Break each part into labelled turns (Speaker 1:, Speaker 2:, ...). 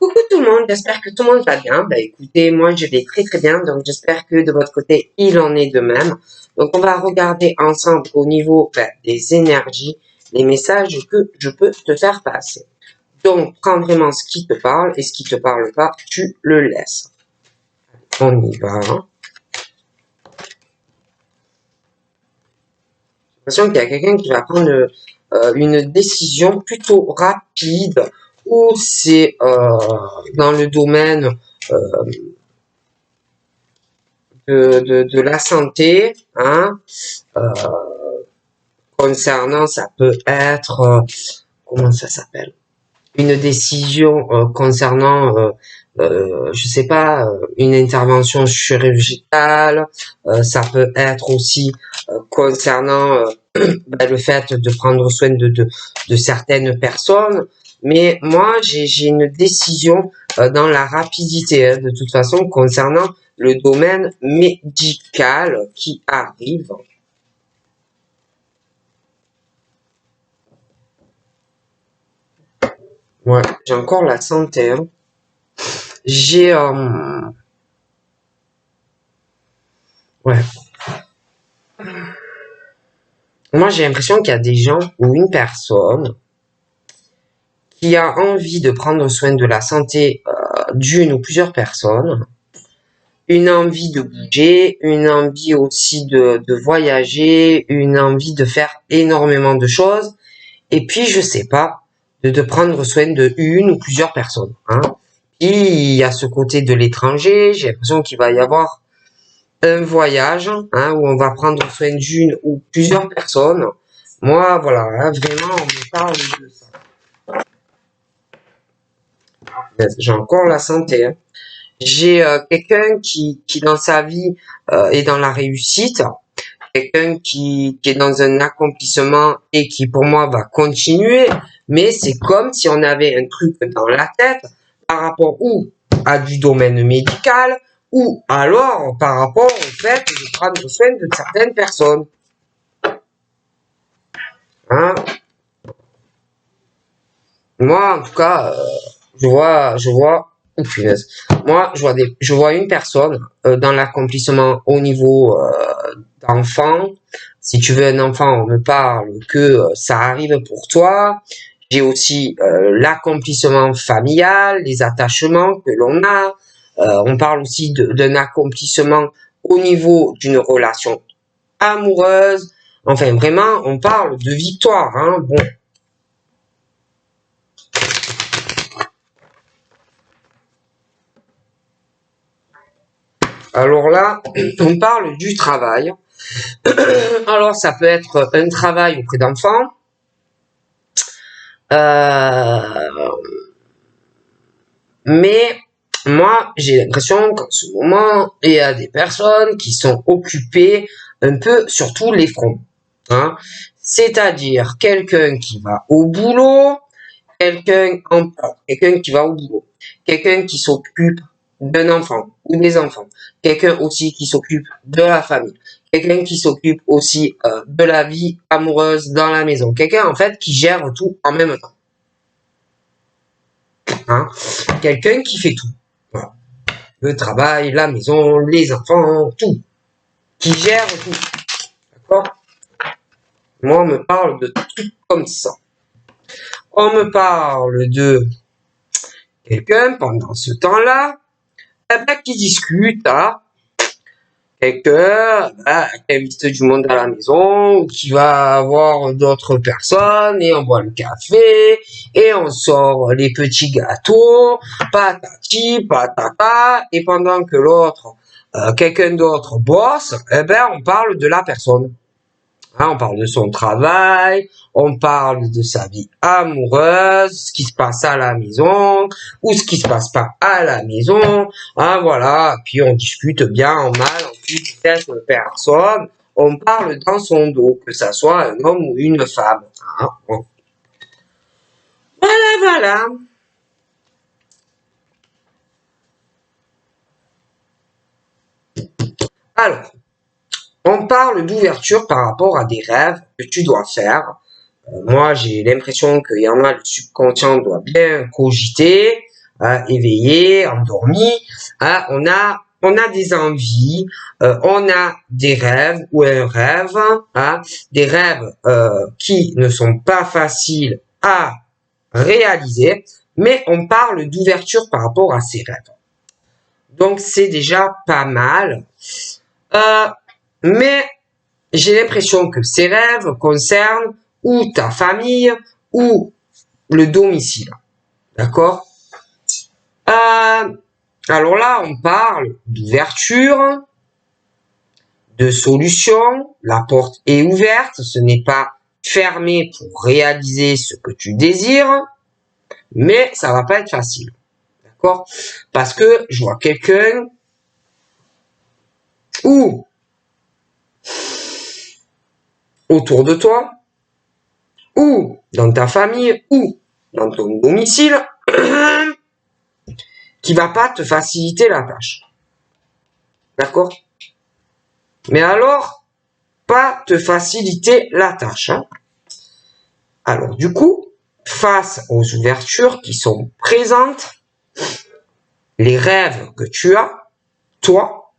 Speaker 1: Coucou tout le monde, j'espère que tout le monde va bien. Bah écoutez, moi je vais très très bien, donc j'espère que de votre côté il en est de même. Donc on va regarder ensemble au niveau des énergies, les messages que je peux te faire passer. Donc prends vraiment ce qui te parle et ce qui te parle pas, tu le laisses. On y va. J'ai l'impression qu'il y a quelqu'un qui va prendre une décision plutôt rapide ou c'est dans le domaine de la santé, hein, concernant, ça peut être, comment ça s'appelle, une décision concernant, je sais pas, une intervention chirurgicale, ça peut être aussi concernant le fait de prendre soin de certaines personnes. Mais moi, j'ai une décision dans la rapidité, hein, de toute façon, concernant le domaine médical qui arrive. Ouais, j'ai encore la santé. Hein. J'ai... ouais. Moi, j'ai l'impression qu'il y a des gens ou une personne qui a envie de prendre soin de la santé d'une ou plusieurs personnes, une envie de bouger, une envie aussi de voyager, une envie de faire énormément de choses, et puis je sais pas, de prendre soin de une ou plusieurs personnes. Hein. Et il y a ce côté de l'étranger, j'ai l'impression qu'il va y avoir un voyage hein, où on va prendre soin d'une ou plusieurs personnes. Moi, voilà, hein, vraiment, on me parle de ça. J'ai encore la santé. Hein. J'ai quelqu'un qui dans sa vie est dans la réussite, quelqu'un qui est dans un accomplissement et qui pour moi va continuer, mais c'est comme si on avait un truc dans la tête par rapport ou à du domaine médical ou alors par rapport au fait de prendre soin de certaines personnes. Hein? Moi, en tout cas, je vois, oh punaise. Moi, je vois une personne dans l'accomplissement au niveau d'enfant. Si tu veux un enfant, on me parle que ça arrive pour toi. J'ai aussi l'accomplissement familial, les attachements que l'on a. On parle aussi d'un accomplissement au niveau d'une relation amoureuse. Enfin, vraiment, on parle de victoire. Hein. Bon. Alors là, on parle du travail. Alors, ça peut être un travail auprès d'enfants. Mais moi, j'ai l'impression qu'en ce moment, il y a des personnes qui sont occupées un peu sur tous les fronts. Hein. C'est-à-dire quelqu'un qui va au boulot, quelqu'un qui va au boulot, quelqu'un qui s'occupe d'un enfant ou des enfants, quelqu'un aussi qui s'occupe de la famille, quelqu'un qui s'occupe aussi de la vie amoureuse dans la maison, quelqu'un en fait qui gère tout en même temps. Hein. Quelqu'un qui fait tout. Voilà. Le travail, la maison, les enfants, tout. Qui gère tout. D'accord? Moi, on me parle de tout comme ça. On me parle de quelqu'un pendant ce temps-là, qui discute, hein, quelqu'un qui invite du monde à la maison, ou qui va avoir d'autres personnes, et on boit le café, et on sort les petits gâteaux, patati, patata, et pendant que l'autre, quelqu'un d'autre bosse, on parle de la personne. Hein, on parle de son travail, on parle de sa vie amoureuse, ce qui se passe à la maison, ou ce qui se passe pas à la maison, hein, voilà, puis on discute bien en mal, en plus de cette personne, on parle dans son dos, que ça soit un homme ou une femme. Hein, bon. Voilà, voilà. Alors, on parle d'ouverture par rapport à des rêves que tu dois faire. Moi, j'ai l'impression qu'il y en a, le subconscient doit bien cogiter. éveillé, endormi, on a des envies, on a des rêves ou un rêve, des rêves qui ne sont pas faciles à réaliser, mais on parle d'ouverture par rapport à ces rêves. Donc c'est déjà pas mal. Mais j'ai l'impression que ces rêves concernent ou ta famille ou le domicile. D'accord? Alors là, on parle d'ouverture, de solution. La porte est ouverte, ce n'est pas fermé pour réaliser ce que tu désires, mais ça va pas être facile. D'accord? Parce que je vois quelqu'un ou autour de toi, ou dans ta famille, ou dans ton domicile, qui va pas te faciliter la tâche. D'accord? Mais alors, pas te faciliter la tâche. Alors du coup, face aux ouvertures qui sont présentes, les rêves que tu as, toi,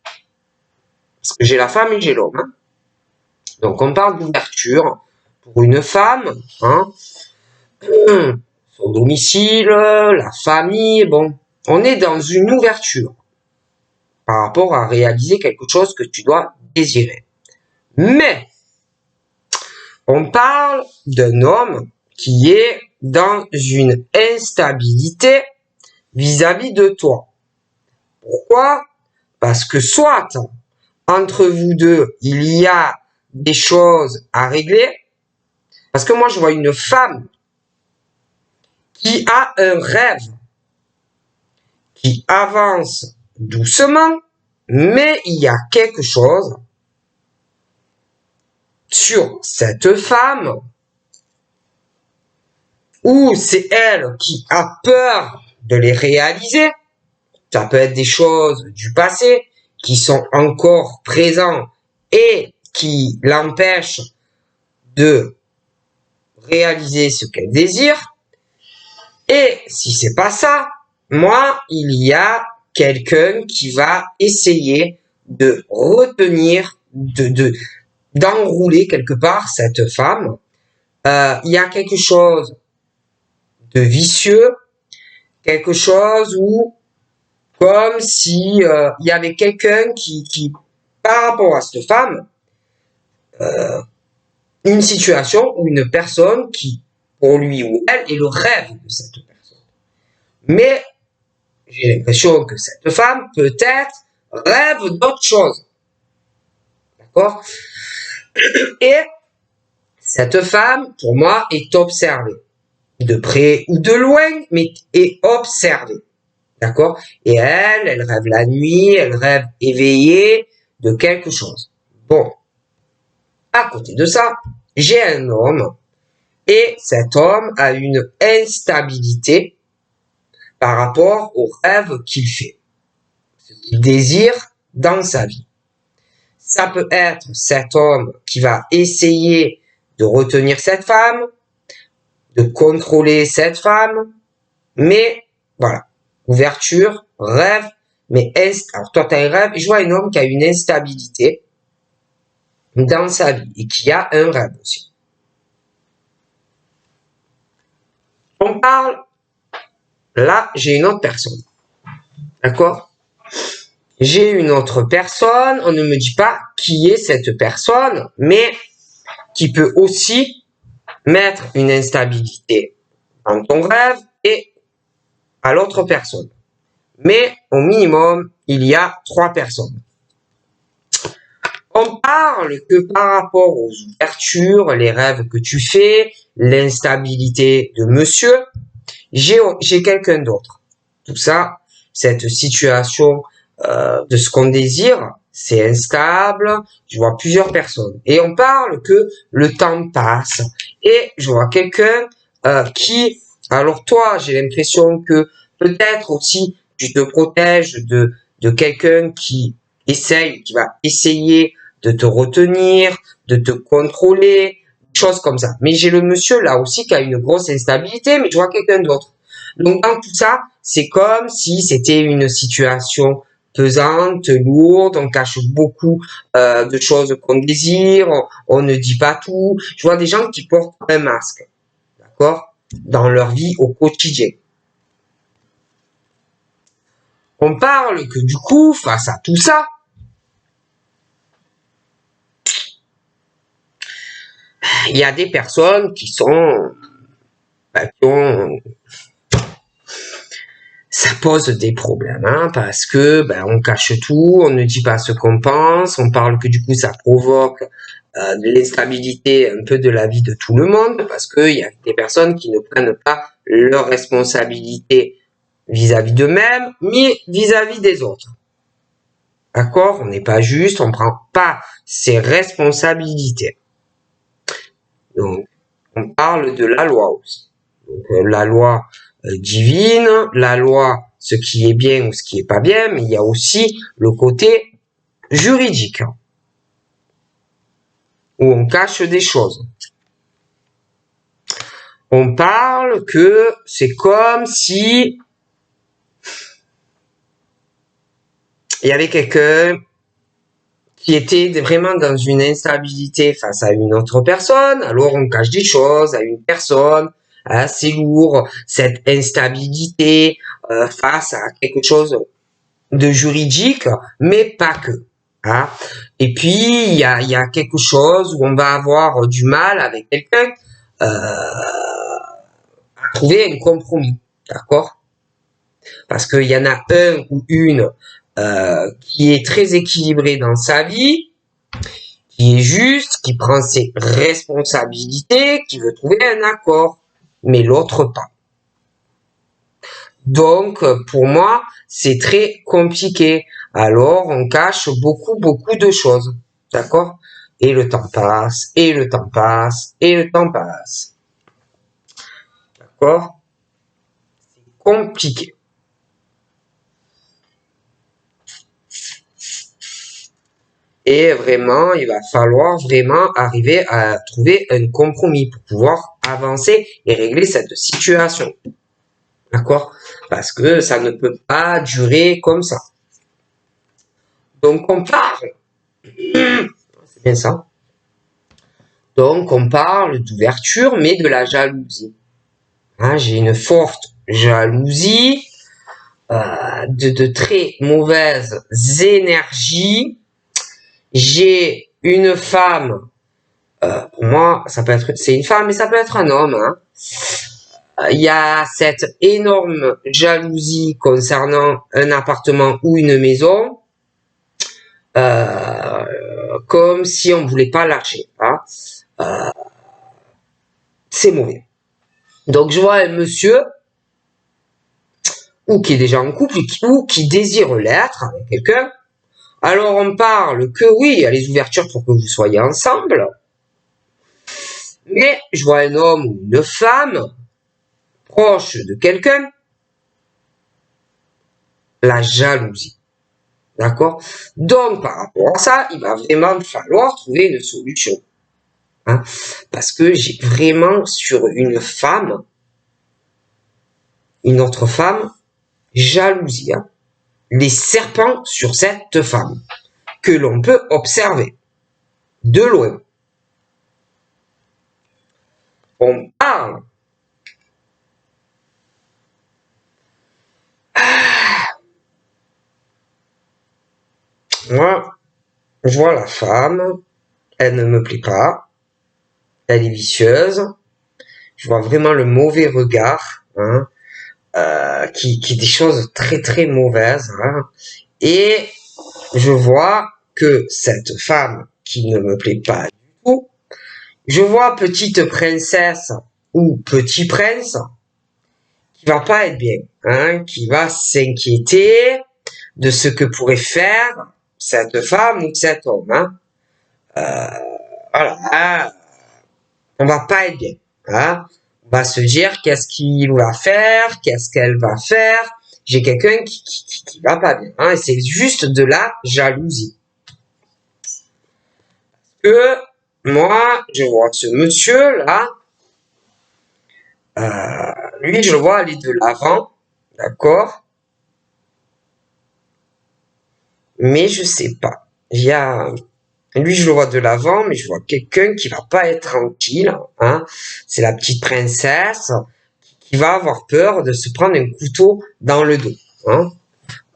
Speaker 1: parce que j'ai la femme et j'ai l'homme. Donc on parle d'ouverture pour une femme, son domicile, la famille, bon, on est dans une ouverture par rapport à réaliser quelque chose que tu dois désirer. Mais on parle d'un homme qui est dans une instabilité vis-à-vis de toi. Pourquoi? Parce que soit entre vous deux, il y a des choses à régler, parce que moi je vois une femme qui a un rêve, qui avance doucement, mais il y a quelque chose sur cette femme où c'est elle qui a peur de les réaliser. Ça peut être des choses du passé qui sont encore présents et qui l'empêchent de réaliser ce qu'elle désire. Et si c'est pas ça, moi, il y a quelqu'un qui va essayer de retenir, d'enrouler quelque part cette femme. Il y a quelque chose de vicieux, quelque chose où, comme si il y avait quelqu'un qui, par rapport à cette femme, une situation ou une personne qui, pour lui ou elle, est le rêve de cette personne. Mais j'ai l'impression que cette femme, peut-être, rêve d'autre chose. D'accord? Et cette femme, pour moi, est observée. De près ou de loin, mais est observée. D'accord? Et elle rêve la nuit, elle rêve éveillée de quelque chose. Bon. À côté de ça, j'ai un homme, et cet homme a une instabilité par rapport au rêve qu'il fait, ce qu'il désire dans sa vie. Ça peut être cet homme qui va essayer de retenir cette femme, de contrôler cette femme, mais voilà, ouverture, rêve, mais alors toi tu as un rêve, et je vois un homme qui a une instabilité dans sa vie et qui a un rêve aussi. On parle, là j'ai une autre personne, d'accord? J'ai une autre personne, on ne me dit pas qui est cette personne, mais qui peut aussi mettre une instabilité dans ton rêve et à l'autre personne. Mais au minimum, il y a 3 personnes. On parle que par rapport aux ouvertures, les rêves que tu fais, l'instabilité de monsieur, j'ai quelqu'un d'autre. Tout ça, cette situation de ce qu'on désire, c'est instable, je vois plusieurs personnes. Et on parle que le temps passe. Et je vois quelqu'un qui, alors toi, j'ai l'impression que peut-être aussi tu te protèges de quelqu'un qui va essayer de te retenir, de te contrôler, choses comme ça. Mais j'ai le monsieur là aussi qui a une grosse instabilité, mais je vois quelqu'un d'autre. Donc dans tout ça, c'est comme si c'était une situation pesante, lourde, on cache beaucoup de choses qu'on désire, on ne dit pas tout. Je vois des gens qui portent un masque, d'accord, dans leur vie au quotidien. On parle que du coup, face à tout ça, il y a des personnes qui sont, qui ont, ça pose des problèmes, hein, parce que on cache tout, on ne dit pas ce qu'on pense, on parle que du coup ça provoque de l'instabilité un peu de la vie de tout le monde, parce qu'il y a des personnes qui ne prennent pas leurs responsabilités vis-à-vis d'eux-mêmes, mais vis-à-vis des autres. D'accord? On n'est pas juste, on prend pas ses responsabilités. Donc, on parle de la loi aussi. Donc, la loi divine, la loi, ce qui est bien ou ce qui est pas bien, mais il y a aussi le côté juridique, où on cache des choses. On parle que c'est comme si il y avait quelqu'un qui était vraiment dans une instabilité face à une autre personne, alors on cache des choses à une personne, c'est lourd, cette instabilité face à quelque chose de juridique, mais pas que. Hein. Et puis, il y a quelque chose où on va avoir du mal avec quelqu'un à trouver un compromis, d'accord? Parce qu'il y en a un ou une qui est très équilibré dans sa vie, qui est juste, qui prend ses responsabilités, qui veut trouver un accord, mais l'autre pas. Donc, pour moi, c'est très compliqué. Alors, on cache beaucoup de choses. D'accord? Et le temps passe, et le temps passe, et le temps passe. D'accord? C'est compliqué. Et vraiment, il va falloir vraiment arriver à trouver un compromis pour pouvoir avancer et régler cette situation. D'accord? Parce que ça ne peut pas durer comme ça. Donc, on parle. C'est bien ça. Donc, on parle d'ouverture, mais de la jalousie. Hein, j'ai une forte jalousie, de très mauvaises énergies. J'ai une femme, pour moi, ça peut être, c'est une femme, mais ça peut être un homme. Hein. Il y a cette énorme jalousie concernant un appartement ou une maison, comme si on voulait pas lâcher. Hein. C'est mauvais. Donc je vois un monsieur ou qui est déjà en couple ou qui désire l'être avec quelqu'un. Alors on parle que oui, il y a les ouvertures pour que vous soyez ensemble. Mais je vois un homme ou une femme proche de quelqu'un, la jalousie. D'accord? Donc par rapport à ça, il va vraiment falloir trouver une solution. Hein? Parce que j'ai vraiment sur une femme, une autre femme, jalousie. Hein? Les serpents sur cette femme que l'on peut observer de loin. On parle. Moi, je vois la femme, elle ne me plaît pas, elle est vicieuse, je vois vraiment le mauvais regard, hein, qui est des choses très mauvaises, hein, et je vois que cette femme qui ne me plaît pas du tout, je vois petite princesse ou petit prince qui va pas être bien, hein, qui va s'inquiéter de ce que pourrait faire cette femme ou cet homme, hein. Voilà, hein, on va pas être bien, hein. On va se dire qu'est-ce qu'il va faire, qu'est-ce qu'elle va faire. J'ai quelqu'un qui va pas bien, hein, et c'est juste de la jalousie. Que moi, je vois ce monsieur là, Lui, je le vois aller de l'avant, d'accord? Mais je sais pas. Lui, je le vois de l'avant, mais je vois quelqu'un qui va pas être tranquille, hein. C'est la petite princesse qui va avoir peur de se prendre un couteau dans le dos, hein.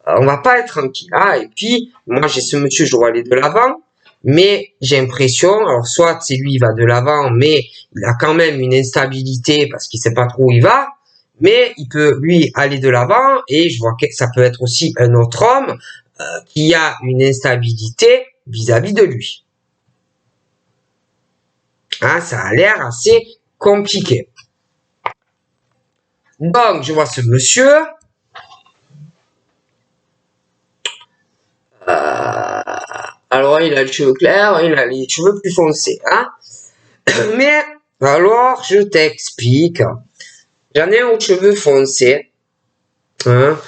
Speaker 1: On va pas être tranquille, hein. Et puis, moi, j'ai ce monsieur, je le vois aller de l'avant, mais j'ai l'impression, alors soit c'est lui, il va de l'avant, mais il a quand même une instabilité parce qu'il sait pas trop où il va, mais il peut, lui, aller de l'avant, et je vois que ça peut être aussi un autre homme qui a une instabilité vis-à-vis de lui. Hein, ça a l'air assez compliqué. Donc, je vois ce monsieur. Alors, il a le cheveu clair, il a les cheveux plus foncés. Hein. Mais, alors, je t'explique. J'en ai un aux cheveux foncés. Hein,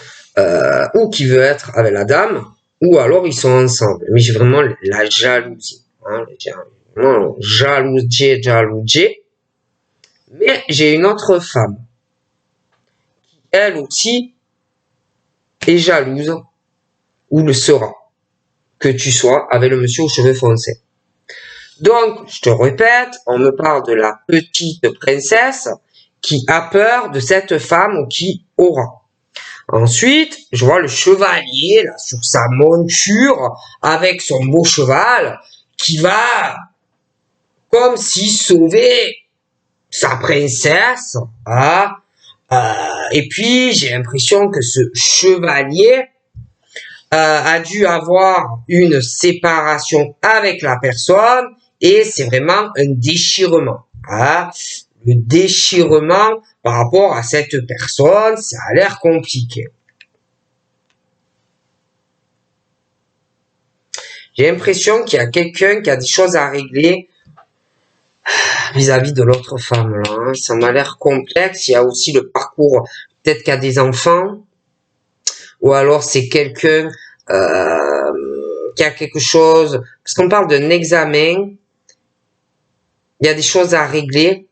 Speaker 1: ou qui veut être avec la dame, ou alors ils sont ensemble. Mais j'ai vraiment la jalousie. Hein, vraiment jalousie. Mais j'ai une autre femme. Elle aussi est jalouse, ou le sera, que tu sois avec le monsieur aux cheveux foncés. Donc, je te répète, on me parle de la petite princesse qui a peur de cette femme ou qui aura. Ensuite, je vois le chevalier là sur sa monture avec son beau cheval qui va comme si sauver sa princesse. Hein. Et puis, j'ai l'impression que ce chevalier a dû avoir une séparation avec la personne et c'est vraiment un déchirement. Hein. Le déchirement par rapport à cette personne, ça a l'air compliqué. J'ai l'impression qu'il y a quelqu'un qui a des choses à régler vis-à-vis de l'autre femme. Là, hein. Ça m'a l'air complexe. Il y a aussi le parcours, peut-être qu'il y a des enfants, ou alors c'est quelqu'un qui a quelque chose, parce qu'on parle d'un examen, il y a des choses à régler,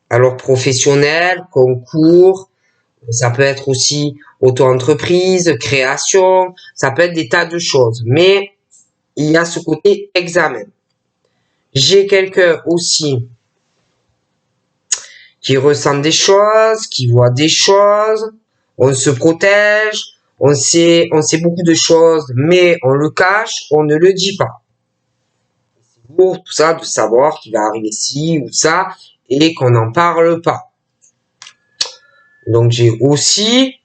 Speaker 1: alors professionnel, concours, ça peut être aussi auto-entreprise, création, ça peut être des tas de choses, mais il y a ce côté examen. J'ai quelqu'un aussi qui ressent des choses, qui voit des choses, on se protège, on sait beaucoup de choses, mais on le cache, on ne le dit pas. C'est pour tout ça de savoir qu'il va arriver ci ou ça et qu'on n'en parle pas. Donc j'ai aussi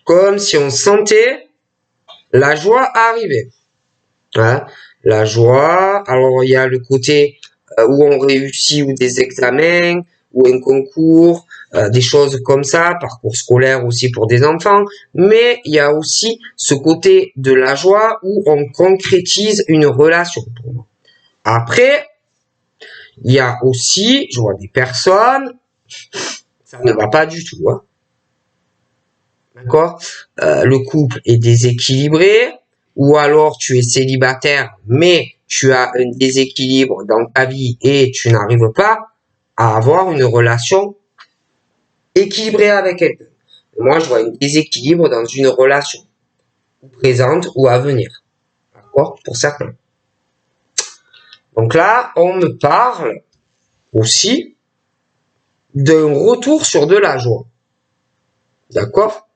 Speaker 1: comme si on sentait la joie arriver. Hein, la joie, alors il y a le côté où on réussit ou des examens ou un concours, des choses comme ça, parcours scolaire aussi pour des enfants, mais il y a aussi ce côté de la joie où on concrétise une relation. Après, il y a aussi, je vois des personnes, ça ne va pas du tout, hein. D'accord? Le couple est déséquilibré, ou alors tu es célibataire, mais tu as un déséquilibre dans ta vie et tu n'arrives pas à avoir une relation équilibrée avec quelqu'un. Moi, je vois un déséquilibre dans une relation, présente ou à venir. D'accord? Pour certains. Donc là, on me parle aussi d'un retour sur de la joie. D'accord?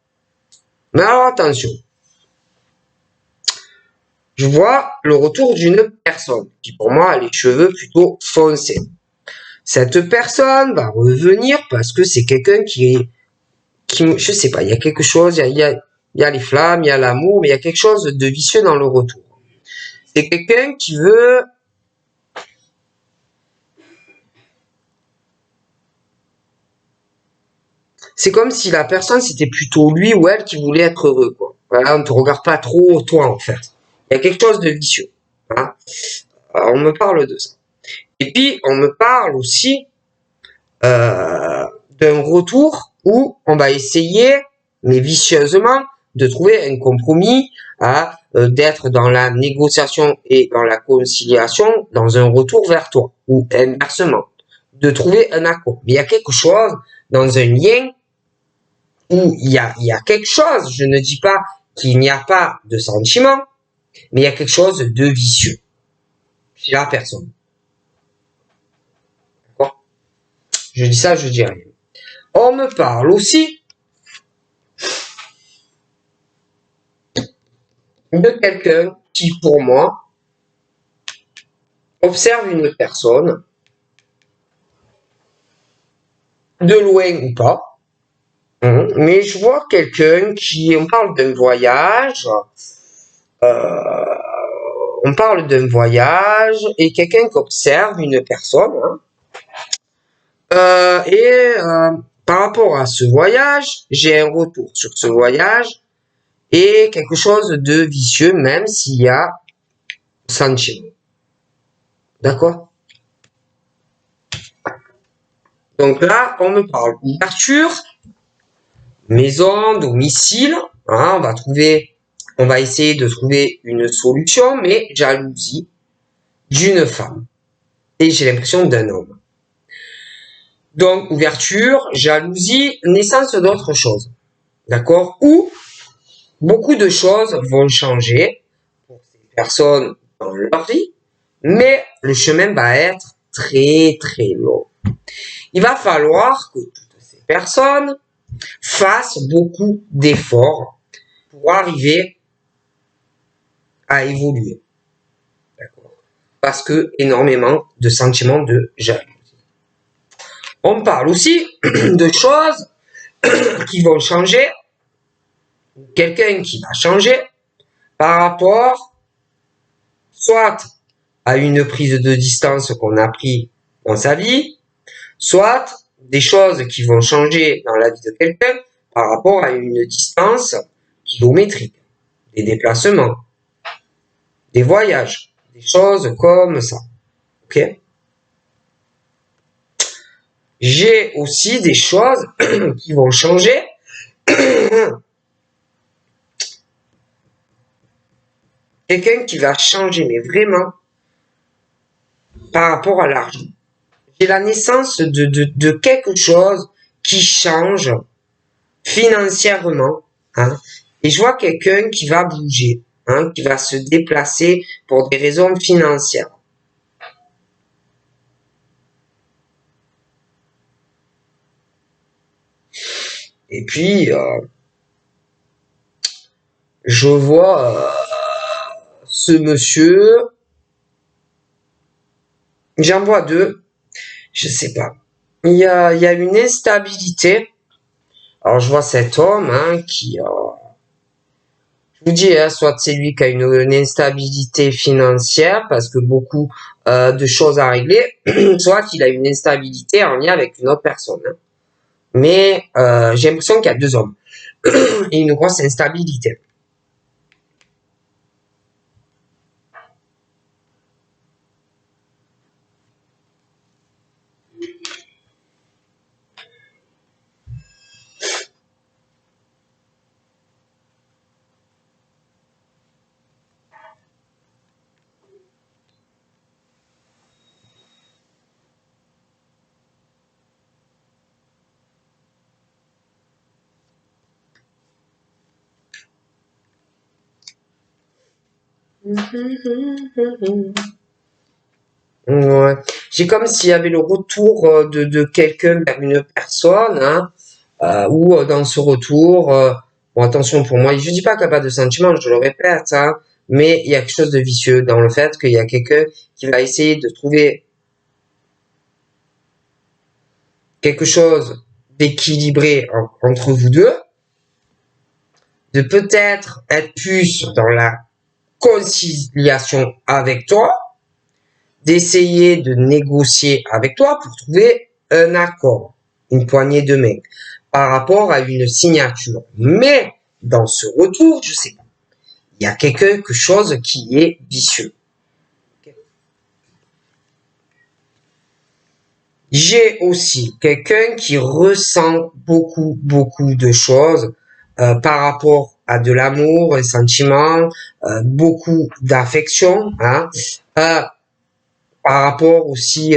Speaker 1: Mais alors attention. Je vois le retour d'une personne qui pour moi a les cheveux plutôt foncés. Cette personne va revenir parce que c'est quelqu'un je sais pas, il y a quelque chose, il y a les flammes, il y a l'amour, mais il y a quelque chose de vicieux dans le retour. C'est quelqu'un qui veut c'est comme si la personne c'était plutôt lui ou elle qui voulait être heureux, quoi. Voilà, on ne te regarde pas trop toi en fait. Il y a quelque chose de vicieux. Hein. Alors, on me parle de ça. Et puis on me parle aussi d'un retour où on va essayer, mais vicieusement, de trouver un compromis, d'être dans la négociation et dans la conciliation, dans un retour vers toi, ou inversement, de trouver un accord. Mais il y a quelque chose dans un lien où il y a quelque chose. Je ne dis pas qu'il n'y a pas de sentiment, mais il y a quelque chose de vicieux chez la personne. D'accord? Je dis ça, je dis rien. On me parle aussi de quelqu'un qui, pour moi, observe une personne, de loin ou pas, mais je vois quelqu'un qui, on parle d'un voyage, et quelqu'un qui observe une personne, par rapport à ce voyage, j'ai un retour sur ce voyage et quelque chose de vicieux, même s'il y a sentiment. D'accord? Donc là, on me parle d'ouverture, maison, domicile. Hein, on va essayer de trouver une solution, mais jalousie d'une femme. Et j'ai l'impression d'un homme. Donc, ouverture, jalousie, naissance d'autre chose. D'accord? Ou beaucoup de choses vont changer pour ces personnes dans leur vie, mais le chemin va être très très long. Il va falloir que toutes ces personnes fassent beaucoup d'efforts pour arriver à évoluer. D'accord? Parce que énormément de sentiments de jalousie. On parle aussi de choses qui vont changer, quelqu'un qui va changer par rapport soit à une prise de distance qu'on a pris dans sa vie, soit des choses qui vont changer dans la vie de quelqu'un par rapport à une distance kilométrique, des déplacements, des voyages, des choses comme ça. Ok? J'ai aussi des choses qui vont changer quelqu'un qui va changer, mais vraiment, par rapport à l'argent. J'ai la naissance de quelque chose qui change financièrement, hein, et je vois quelqu'un qui va bouger, hein, qui va se déplacer pour des raisons financières. Et puis, je vois ce monsieur, j'en vois deux, je sais pas. Il y a une instabilité. Alors je vois cet homme qui, je vous dis, soit c'est lui qui a une instabilité financière parce que beaucoup de choses à régler, soit qu'il a une instabilité en lien avec une autre personne. Hein. Mais j'ai l'impression qu'il y a deux hommes et une grosse instabilité. Ouais. J'ai comme s'il y avait le retour de quelqu'un vers une personne, hein, ou dans ce retour, bon attention pour moi, je dis pas qu'il n'y a pas de sentiment, je le répète, hein, mais il y a quelque chose de vicieux dans le fait qu'il y a quelqu'un qui va essayer de trouver quelque chose d'équilibré entre vous deux, de peut-être être plus dans la conciliation avec toi, d'essayer de négocier avec toi pour trouver un accord, une poignée de main par rapport à une signature. Mais dans ce retour, je sais pas, il y a quelque chose qui est vicieux. J'ai aussi quelqu'un qui ressent beaucoup de choses par rapport à de l'amour, un sentiment, beaucoup d'affection, hein, par rapport aussi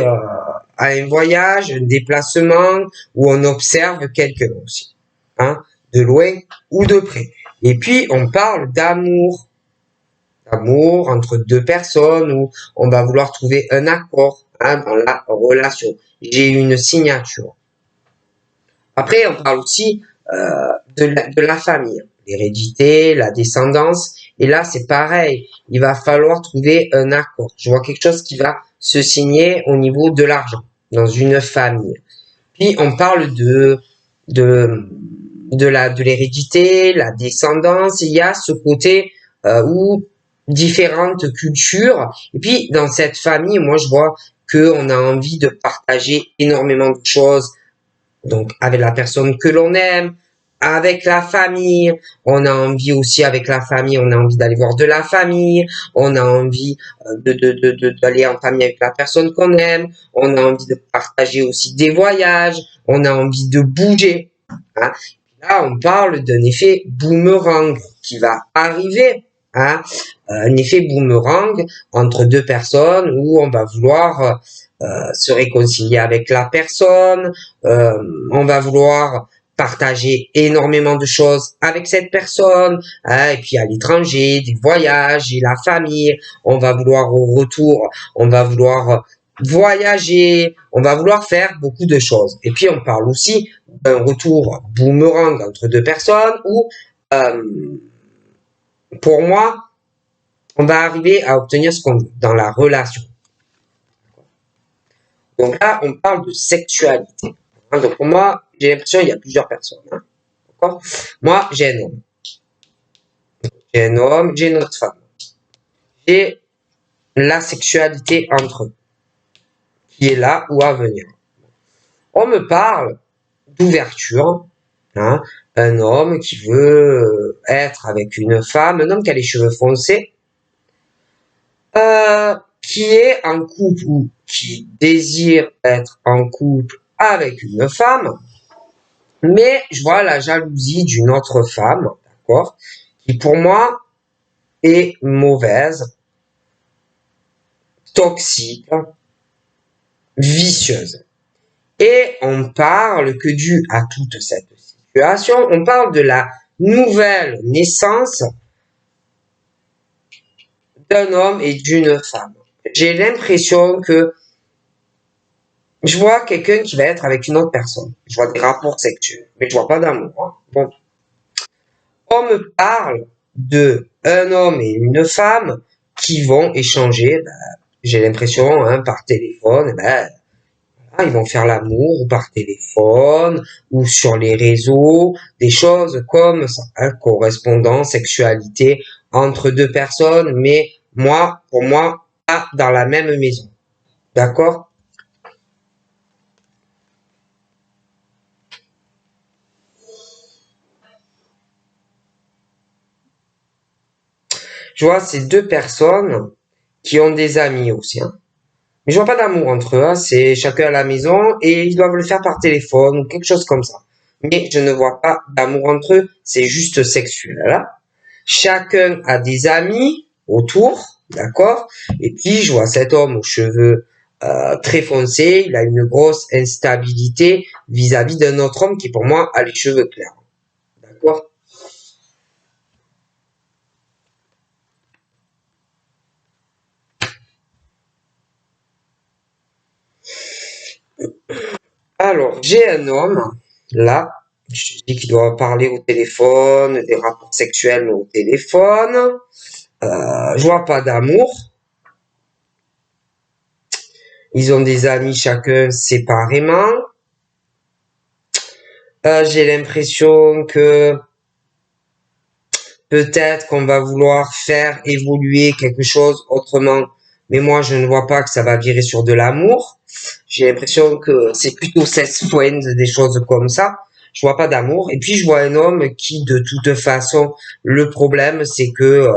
Speaker 1: à un voyage, un déplacement, où on observe quelqu'un aussi, hein, de loin ou de près. Et puis, on parle d'amour. D'amour entre deux personnes où on va vouloir trouver un accord, hein, dans la relation. J'ai une signature. Après, on parle aussi de la famille, l'hérédité, la descendance. Et là, c'est pareil. Il va falloir trouver un accord. Je vois quelque chose qui va se signer au niveau de l'argent dans une famille. Puis, on parle de, de l'hérédité, la descendance. Il y a ce côté où différentes cultures. Et puis, dans cette famille, moi, je vois qu'on a envie de partager énormément de choses, donc avec la personne que l'on aime, avec la famille, on a envie aussi avec la famille, on a envie d'aller voir de la famille, on a envie d'aller en famille avec la personne qu'on aime, on a envie de partager aussi des voyages, on a envie de bouger, hein. Là, on parle d'un effet boomerang qui va arriver, hein, un effet boomerang entre deux personnes où on va vouloir se réconcilier avec la personne, on va vouloir partager énormément de choses avec cette personne, hein, et puis à l'étranger, des voyages et la famille, on va vouloir au retour, on va vouloir voyager, on va vouloir faire beaucoup de choses. Et puis on parle aussi d'un retour boomerang entre deux personnes où, euh, pour moi, on va arriver à obtenir ce qu'on veut dans la relation. Donc là, on parle de sexualité. Hein, donc pour moi, j'ai l'impression qu'il y a plusieurs personnes. Hein, d'accord. Moi, j'ai un homme. J'ai un homme, j'ai une autre femme. J'ai la sexualité entre eux, qui est là ou à venir. On me parle d'ouverture. Hein, un homme qui veut être avec une femme, un homme qui a les cheveux foncés, qui est en couple ou qui désire être en couple avec une femme, mais je vois la jalousie d'une autre femme, d'accord, qui pour moi est mauvaise, toxique, vicieuse. Et on parle que dû à toute cette situation, on parle de la nouvelle naissance d'un homme et d'une femme. J'ai l'impression que je vois quelqu'un qui va être avec une autre personne. Je vois des rapports sexuels, mais je vois pas d'amour. Hein. Bon. On me parle de un homme et une femme qui vont échanger, j'ai l'impression, hein, par téléphone, ils vont faire l'amour par téléphone ou sur les réseaux, des choses comme ça, hein, correspondance, sexualité entre deux personnes, mais moi, pour moi, pas dans la même maison. D'accord? Je vois ces deux personnes qui ont des amis aussi, hein. Mais je vois pas d'amour entre eux, hein. C'est chacun à la maison et ils doivent le faire par téléphone ou quelque chose comme ça. Mais je ne vois pas d'amour entre eux, c'est juste sexuel, là. Chacun a des amis autour, d'accord? Et puis je vois cet homme aux cheveux très foncés, il a une grosse instabilité vis-à-vis d'un autre homme qui pour moi a les cheveux clairs, d'accord? Alors j'ai un homme là, je dis qu'il doit parler au téléphone, des rapports sexuels au téléphone. Je vois pas d'amour. Ils ont des amis chacun séparément. J'ai l'impression que peut-être qu'on va vouloir faire évoluer quelque chose autrement, mais moi je ne vois pas que ça va virer sur de l'amour. J'ai l'impression que c'est plutôt sex friends, des choses comme ça. Je vois pas d'amour. Et puis je vois un homme qui, de toute façon, le problème c'est que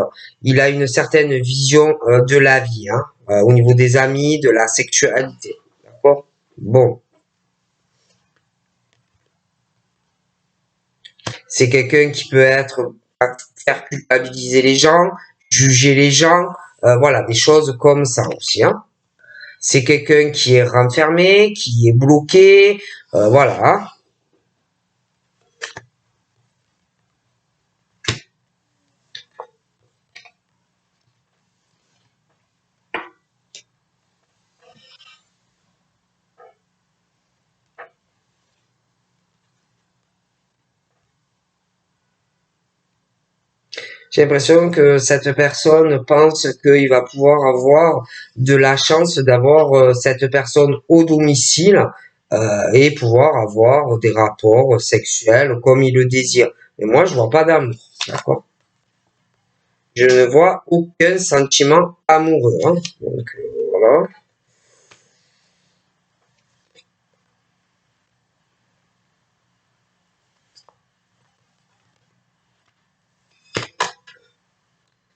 Speaker 1: il a une certaine vision de la vie, hein, au niveau des amis, de la sexualité. D'accord? Bon, c'est quelqu'un qui peut être faire culpabiliser les gens, juger les gens, voilà, des choses comme ça aussi, hein. c'est quelqu'un qui est renfermé, qui est bloqué, voilà. J'ai l'impression que cette personne pense qu'il va pouvoir avoir de la chance d'avoir cette personne au domicile et pouvoir avoir des rapports sexuels comme il le désire. Mais moi, je vois pas d'amour, d'accord? Je ne vois aucun sentiment amoureux, hein. Donc, voilà.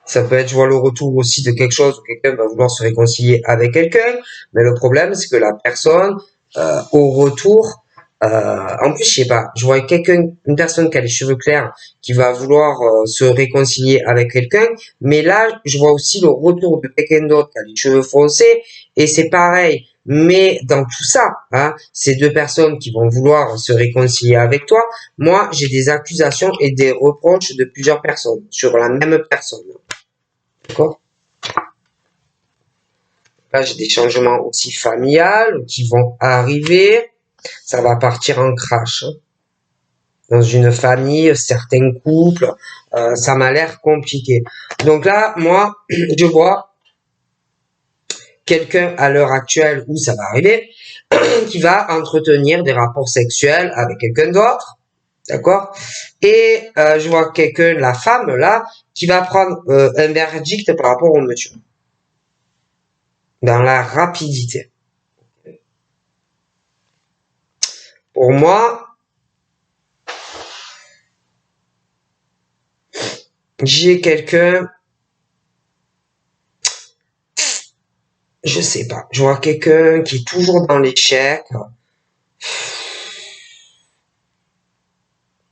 Speaker 1: Ça peut être, je vois le retour aussi de quelque chose où quelqu'un va vouloir se réconcilier avec quelqu'un, mais le problème, c'est que la personne, au retour, en plus, je sais pas, je vois quelqu'un, une personne qui a les cheveux clairs, qui va vouloir se réconcilier avec quelqu'un, mais là, je vois aussi le retour de quelqu'un d'autre qui a les cheveux foncés, et c'est pareil. Mais dans tout ça, hein, ces deux personnes qui vont vouloir se réconcilier avec toi, moi, j'ai des accusations et des reproches de plusieurs personnes sur la même personne. D'accord? Là, j'ai des changements aussi familiales qui vont arriver. Ça va partir en crash, hein. Dans une famille, certains couples, ça m'a l'air compliqué. Donc là, moi, je vois quelqu'un à l'heure actuelle où ça va arriver, qui va entretenir des rapports sexuels avec quelqu'un d'autre, d'accord? Et je vois quelqu'un, la femme là, qui va prendre un verdict par rapport au monsieur, dans la rapidité. Pour moi, j'ai quelqu'un, je sais pas, je vois quelqu'un qui est toujours dans l'échec,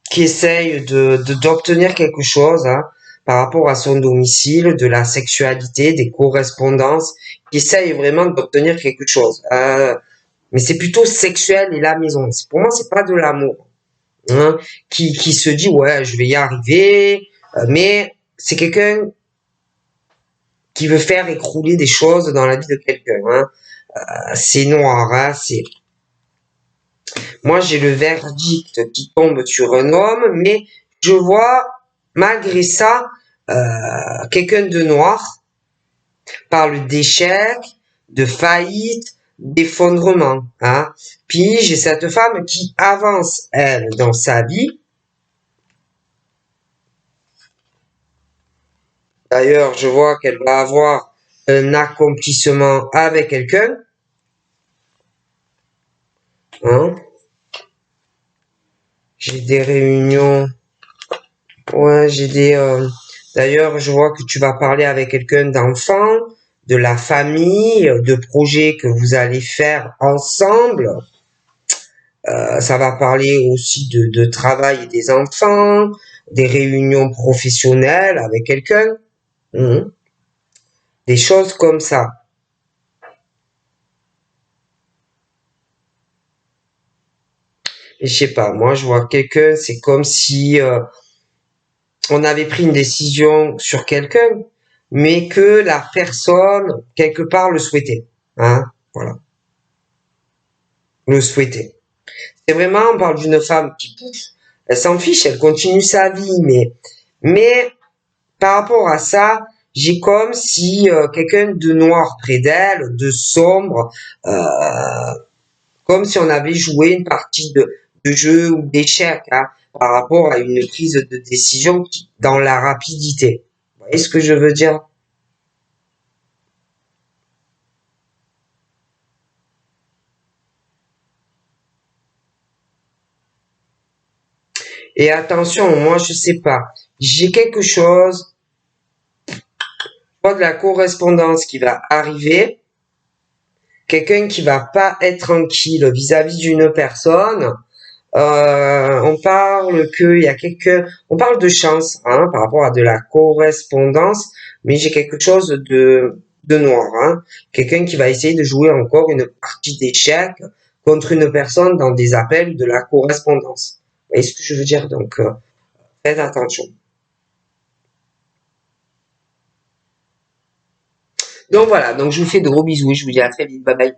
Speaker 1: qui essaye d'obtenir quelque chose, hein, par rapport à son domicile, de la sexualité, des correspondances, qui essaye vraiment d'obtenir quelque chose. Mais c'est plutôt sexuel et la maison. Pour moi, c'est pas de l'amour, hein, qui se dit ouais, je vais y arriver, mais c'est quelqu'un qui veut faire écrouler des choses dans la vie de quelqu'un, hein. C'est noir, hein, c'est moi, j'ai le verdict qui tombe sur un homme, mais je vois, malgré ça, quelqu'un de noir parle d'échec, de faillite, d'effondrement, hein. Puis, j'ai cette femme qui avance, elle, dans sa vie. D'ailleurs, je vois qu'elle va avoir un accomplissement avec quelqu'un, hein. J'ai des réunions. Ouais, j'ai des. D'ailleurs, je vois que tu vas parler avec quelqu'un d'enfant, de la famille, de projets que vous allez faire ensemble. Ça va parler aussi de travail et des enfants, des réunions professionnelles avec quelqu'un, mhm, des choses comme ça. Et je sais pas, moi je vois quelqu'un, c'est comme si on avait pris une décision sur quelqu'un, mais que la personne quelque part le souhaitait, hein, voilà, le souhaitait. C'est vraiment, on parle d'une femme qui pousse, elle s'en fiche, elle continue sa vie, mais par rapport à ça, j'ai comme si quelqu'un de noir près d'elle, de sombre, comme si on avait joué une partie de jeu ou d'échec, hein, par rapport à une prise de décision dans la rapidité. Vous voyez ce que je veux dire? Et attention, moi je sais pas, j'ai quelque chose, pas de la correspondance qui va arriver, quelqu'un qui va pas être tranquille vis-à-vis d'une personne. On parle qu'il y a quelques, on parle de chance, hein, par rapport à de la correspondance, mais j'ai quelque chose de noir, hein. Quelqu'un qui va essayer de jouer encore une partie d'échecs contre une personne dans des appels de la correspondance. Vous voyez ce que je veux dire? Donc, faites attention. Donc voilà, donc je vous fais de gros bisous et je vous dis à très vite. Bye bye.